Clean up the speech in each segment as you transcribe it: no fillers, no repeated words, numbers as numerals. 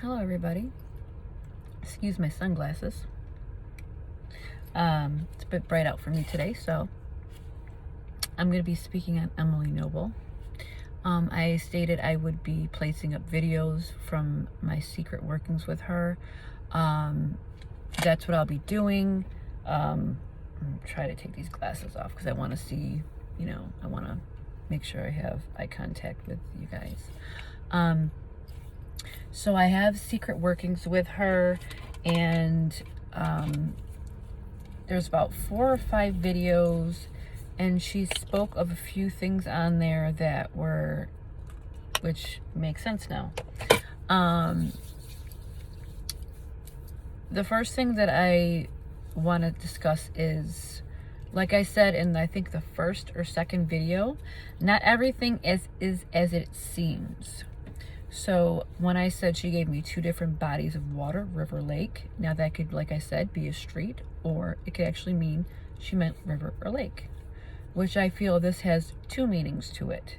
Hello everybody. Excuse my sunglasses. It's a bit bright out for me today, so I'm going to be speaking on Emily Noble. I stated I would be placing up videos from my secret workings with her. That's what I'll be doing. I'm going to try to take these glasses off because I want to see, I want to make sure I have eye contact with you guys. So I have secret workings with her, and there's about 4 or 5 videos, and she spoke of a few things on there that were, which makes sense now. The first thing that I want to discuss is, like I said in I think the first or second video, not everything is as it seems. So when I said she gave me 2 different bodies of water, river, lake, now that could, like I said, be a street, or it could actually mean she meant river or lake, which I feel this has 2 meanings to it.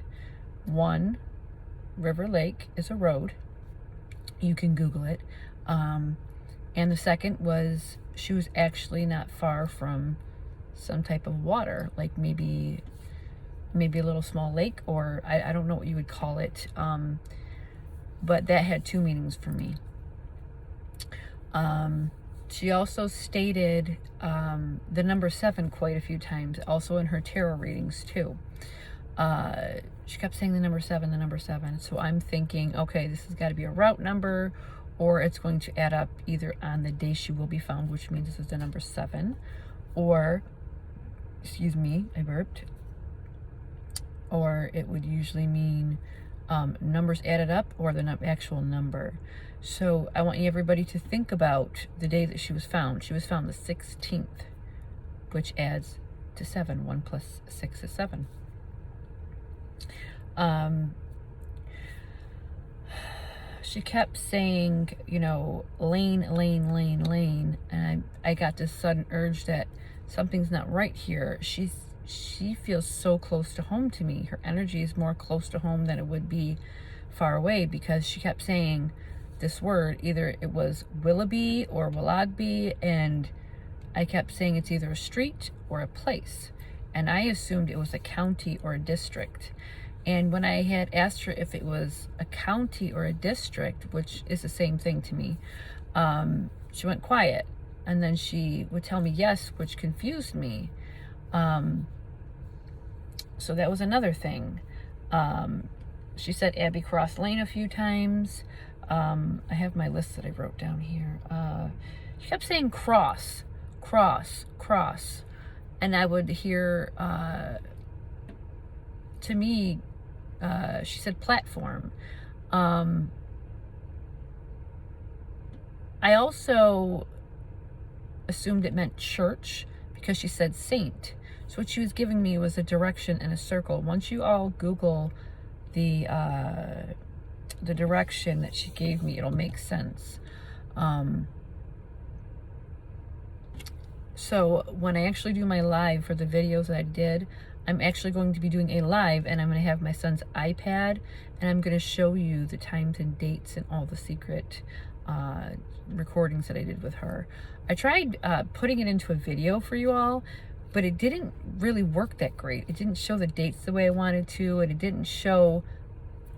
One, river, lake is a road. You can Google it. And the second was she was actually not far from some type of water, like maybe a little small lake, or I don't know what you would call it. But that had 2 meanings for me. She also stated the number 7 quite a few times, also in her tarot readings too. She kept saying the number 7, the number 7. So I'm thinking, okay, this has got to be a route number, or it's going to add up either on the day she will be found, which means this is the number 7, or, excuse me, I burped, or it would usually mean numbers added up, or the actual number. So I want everybody to think about the day that she was found. She was found the 16th, which adds to 7. 1 plus 6 is 7. She kept saying, lane, lane, lane, lane, and I got this sudden urge that something's not right here. She feels so close to home to me. Her energy is more close to home than it would be far away, because she kept saying this word, either it was Willoughby or Willoughby, and I kept saying it's either a street or a place, and I assumed it was a county or a district. And when I had asked her if it was a county or a district, which is the same thing to me, she went quiet, and then she would tell me yes, which confused me. So that was another thing. She said Abbey Cross Lane a few times. I have my list that I wrote down here. She kept saying cross, cross, cross. And I would hear, to me, she said platform. I also assumed it meant church, because she said saint. So what she was giving me was a direction and a circle. Once you all Google the direction that she gave me, it'll make sense. So when I actually do my live for the videos that I did, I'm actually going to be doing a live, and I'm going to have my son's iPad, and I'm going to show you the times and dates and all the secret recordings that I did with her. I tried putting it into a video for you all, but it didn't really work that great. It didn't show the dates the way I wanted to, and it didn't show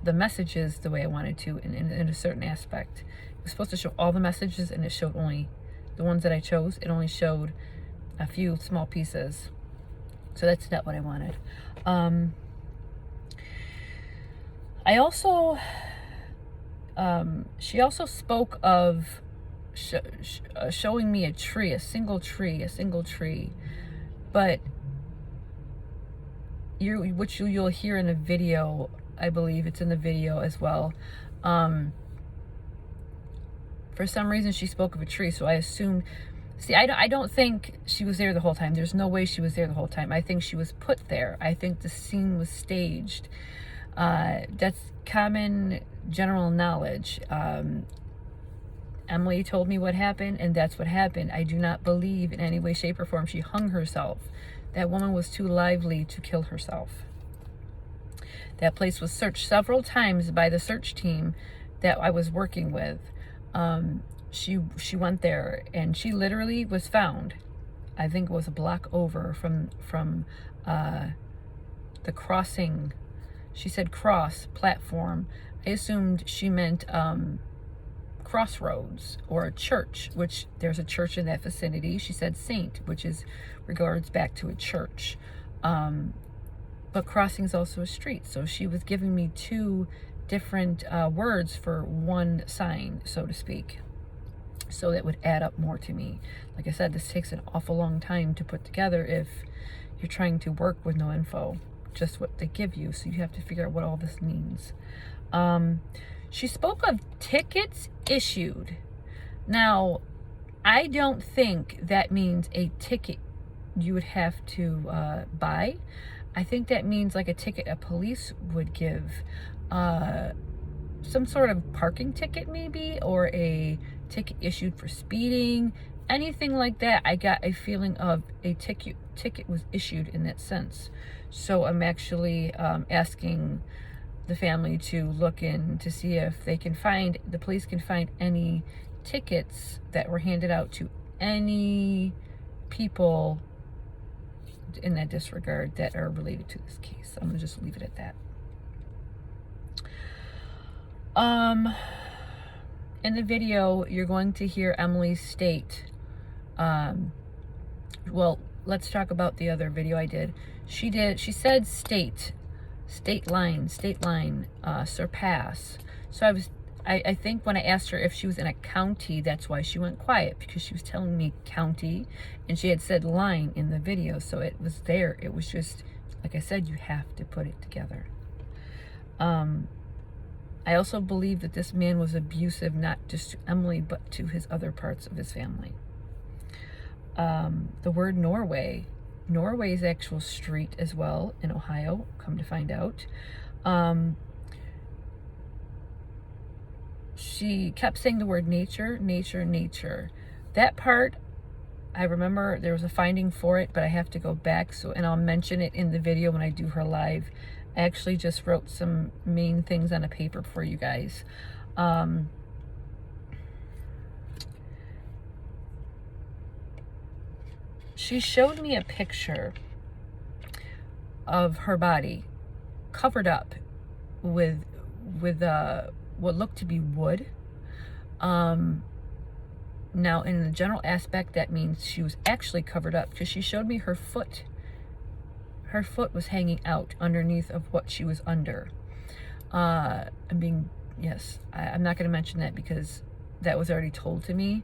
the messages the way I wanted to in a certain aspect. It was supposed to show all the messages, and it showed only the ones that I chose. It only showed a few small pieces. So that's not what I wanted. I also, she also spoke of showing me a tree, a single tree. But which you'll hear in the video, I believe it's in the video as well. For some reason, she spoke of a tree, so I assumed. See, I don't think she was there the whole time. There's no way she was there the whole time. I think she was put there. I think the scene was staged. That's common general knowledge. Emily told me what happened, and that's what happened. I do not believe in any way, shape, or form she hung herself. That woman was too lively to kill herself. That place was searched several times by the search team that I was working with. she went there, and she literally was found, I think it was a block over from the crossing. She said cross platform. I assumed she meant crossroads or a church, which there's a church in that vicinity. She said saint, which is regards back to a church. But crossing is also a street. So she was giving me two different words for one sign, so to speak. So that would add up more to me. Like I said, this takes an awful long time to put together if you're trying to work with no info, just what they give you. So you have to figure out what all this means. She spoke of tickets issued. Now, I don't think that means a ticket you would have to buy. I think that means like a ticket a police would give. Some sort of parking ticket maybe, or a ticket issued for speeding, anything like that. I got a feeling of a ticket was issued in that sense. So I'm actually asking the family to look in to see if they can find, the police can find any tickets that were handed out to any people in that disregard that are related to this case. I'm gonna just leave it at that. In the video, you're going to hear Emily state, well, let's talk about the other video I did. She said state line, surpass. So I think when I asked her if she was in a county, that's why she went quiet, because she was telling me county, and she had said line in the video, so it was there. It was just, like I said, you have to put it together. I also believe that this man was abusive, not just to Emily, but to his other parts of his family. The word Norway is actual street as well in Ohio, come to find out. She kept saying the word nature. That part, I remember there was a finding for it, but I have to go back, and I'll mention it in the video when I do her live. I actually just wrote some main things on a paper for you guys. She showed me a picture of her body covered up with what looked to be wood. Now, in the general aspect, that means she was actually covered up, because she showed me her foot. Her foot was hanging out underneath of what she was under. I'm not going to mention that because that was already told to me.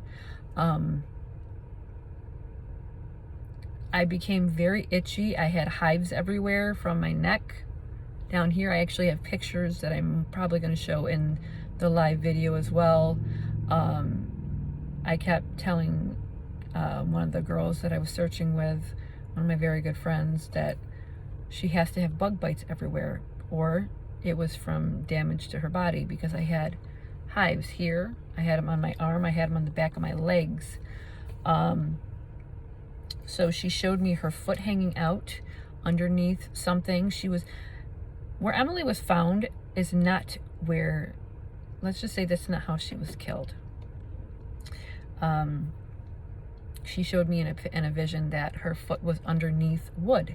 I became very itchy. I had hives everywhere from my neck down here. I actually have pictures that I'm probably going to show in the live video as well. I kept telling one of the girls that I was searching with, one of my very good friends, that she has to have bug bites everywhere, or it was from damage to her body, because I had hives here. I had them on my arm. I had them on the back of my legs. So she showed me her foot hanging out underneath something. Where Emily was found is not where, let's just say that's not how she was killed. She showed me in a vision that her foot was underneath wood.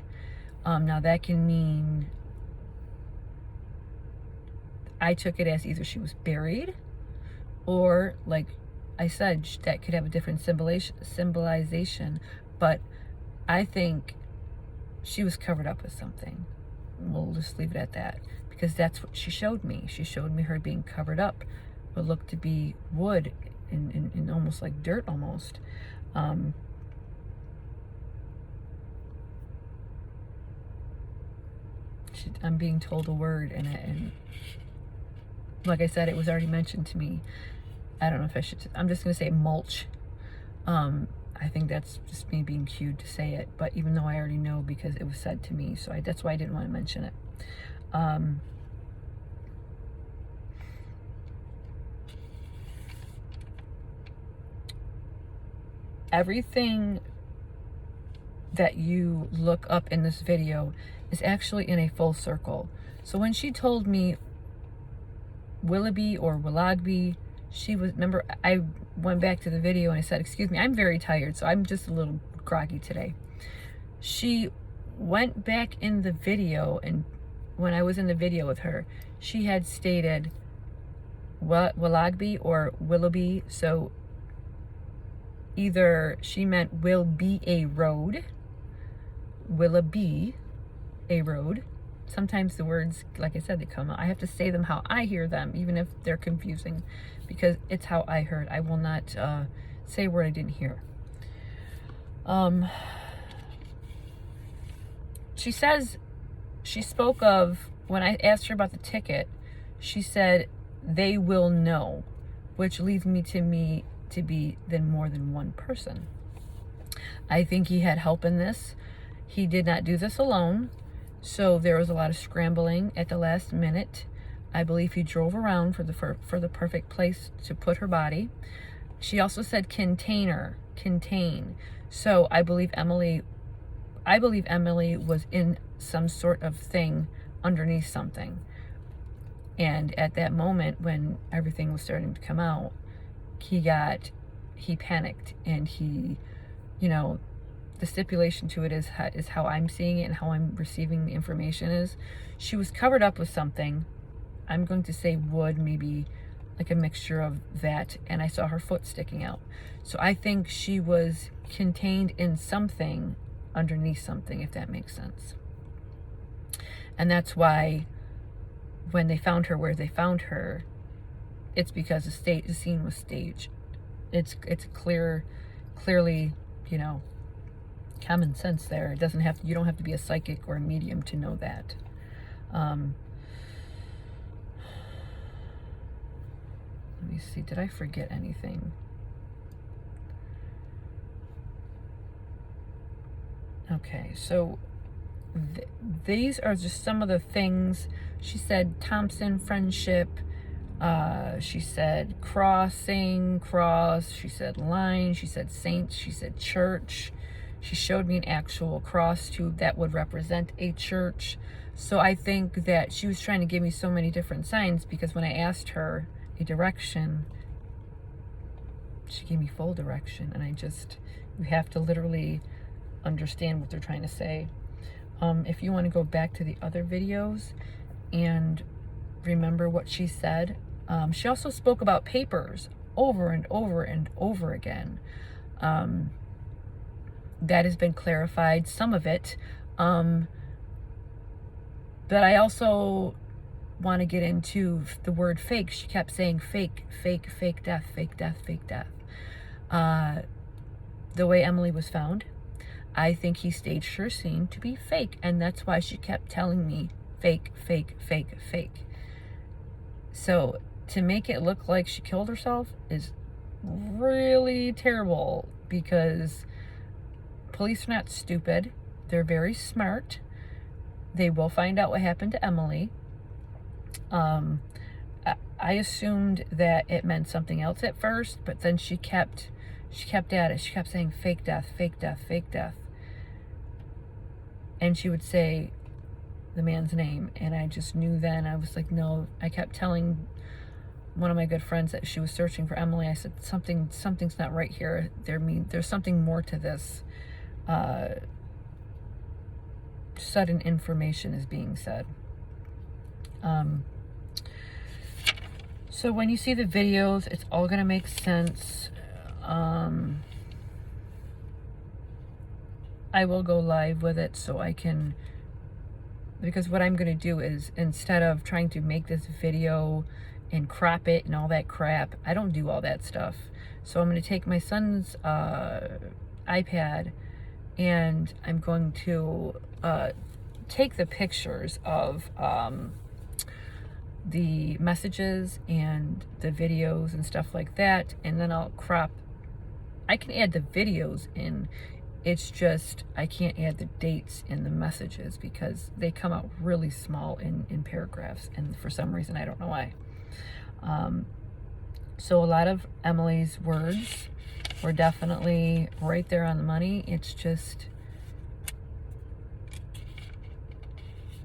Now that can mean, I took it as either she was buried, or like I said, that could have a different symbolization, but I think she was covered up with something. We'll just leave it at that, because that's what she showed me. She showed me her being covered up, what looked to be wood and almost like dirt almost. I'm being told a word, and like I said, it was already mentioned to me. I don't know if I should, I'm just going to say mulch. I think that's just me being cued to say it, but even though I already know because it was said to me, so that's why I didn't want to mention it. Everything that you look up in this video is actually in a full circle. So when she told me Willoughby or Willoughby, she was, remember, I went back to the video and I said, excuse me, I'm very tired, so I'm just a little groggy today. She went back in the video, and when I was in the video with her, she had stated Willoughby or Willoughby, so either she meant will be a road, Willoughby a road. Sometimes the words, like I said, they come out. I have to say them how I hear them, even if they're confusing, because it's how I heard. I will not say a word I didn't hear. She says, she spoke of, when I asked her about the ticket, she said, they will know, which leads me to be then more than one person. I think he had help in this. He did not do this alone. So there was a lot of scrambling at the last minute. I believe he drove around for the perfect place to put her body. She also said contain. So I believe Emily was in some sort of thing underneath something. And at that moment when everything was starting to come out, he panicked, and he, you know, the stipulation to it is how I'm seeing it and how I'm receiving the information is she was covered up with something. I'm going to say wood, maybe like a mixture of that, and I saw her foot sticking out. So I think she was contained in something underneath something, if that makes sense. And that's why when they found her where they found her, it's because the scene was staged. It's clearly, you know, common sense there. It doesn't have to, you don't have to be a psychic or a medium to know that. Let me see, did I forget anything? Okay, so these are just some of the things. She said Thompson friendship, she said cross, she said line, she said saints, she said church. She showed me an actual cross tube that would represent a church. So I think that she was trying to give me so many different signs, because when I asked her a direction, she gave me full direction, and you have to literally understand what they're trying to say. If you want to go back to the other videos and remember what she said, she also spoke about papers over and over and over again. That has been clarified, some of it. But I also want to get into the word fake. She kept saying fake death, fake death, fake death. The way Emily was found, I think he staged her scene to be fake, and that's why she kept telling me fake. So to make it look like she killed herself is really terrible, because police are not stupid. They're very smart. They will find out what happened to Emily. I assumed that it meant something else at first, but then she kept at it. She kept saying fake death, fake death, fake death. And she would say the man's name, and I just knew then. I was like, no. I kept telling one of my good friends that she was searching for Emily. I said, something's not right here. There's something more to this. Sudden information is being said. So when you see the videos, it's all gonna make sense. I will go live with it so I can, because what I'm gonna do is, instead of trying to make this video and crop it and all that crap, I don't do all that stuff. So I'm gonna take my son's iPad, and I'm going to take the pictures of the messages and the videos and stuff like that, and then I'll crop. I can add the videos in, it's just I can't add the dates in the messages because they come out really small in paragraphs, and for some reason I don't know why. So a lot of Emily's words were definitely right there on the money. It's just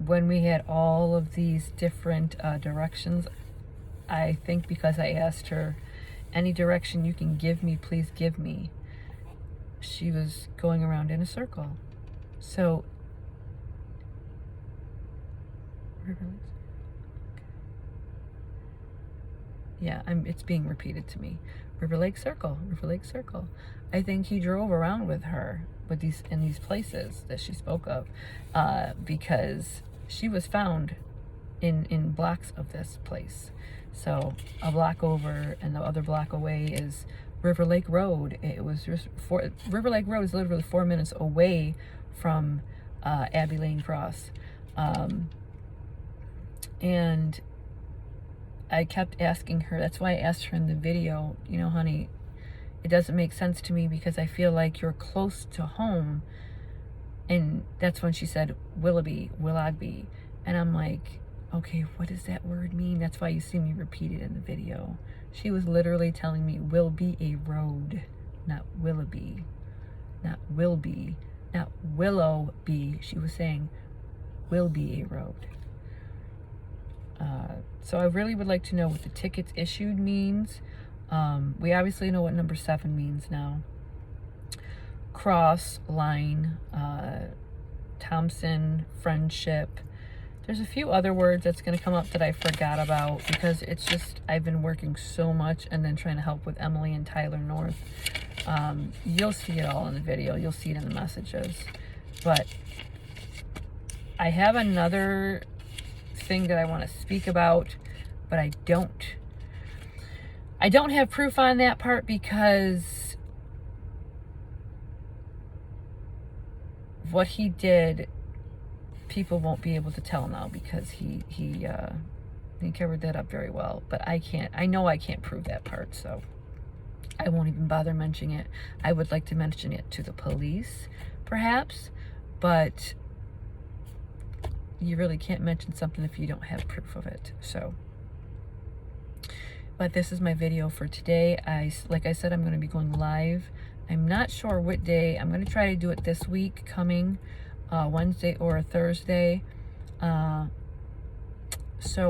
when we had all of these different directions, I think because I asked her Any direction you can give me, please give me. She was going around in a circle. So, yeah, it's being repeated to me. River Lake Circle, River Lake Circle. I think he drove around with her in these places that she spoke of, because she was found in blocks of this place. So a block over and the other block away is River Lake Road. It was just River Lake Road is literally 4 minutes away from Abbey Lane Cross, and I kept asking her. That's why I asked her in the video, you know, honey, it doesn't make sense to me because I feel like you're close to home. And that's when she said Willoughby. And I'm like, okay, what does that word mean? That's why you see me repeat it in the video. She was literally telling me will be a road, not Willoughby, not will be, not willow be. She was saying will be a road. So I really would like to know what the tickets issued means. We obviously know what number 7 means now. Cross, line, Thompson, friendship. There's a few other words that's going to come up that I forgot about because it's just, I've been working so much and then trying to help with Emily and Tyler North. You'll see it all in the video. You'll see it in the messages. But I have another thing that I want to speak about, but I don't have proof on that part because what he did, people won't be able to tell now because he covered that up very well. But I know I can't prove that part, so I won't even bother mentioning it. I would like to mention it to the police, perhaps, but you really can't mention something if you don't have proof of it. So, but this is my video for today. Like I said, I'm going to be going live. I'm not sure what day. I'm going to try to do it this week coming, Wednesday or a Thursday. So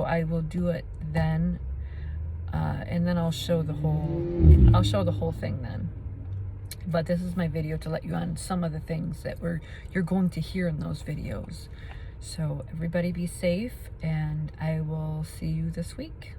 I will do it then, and then I'll show the whole thing then. But this is my video to let you on some of the things that you're going to hear in those videos. So everybody be safe, and I will see you this week.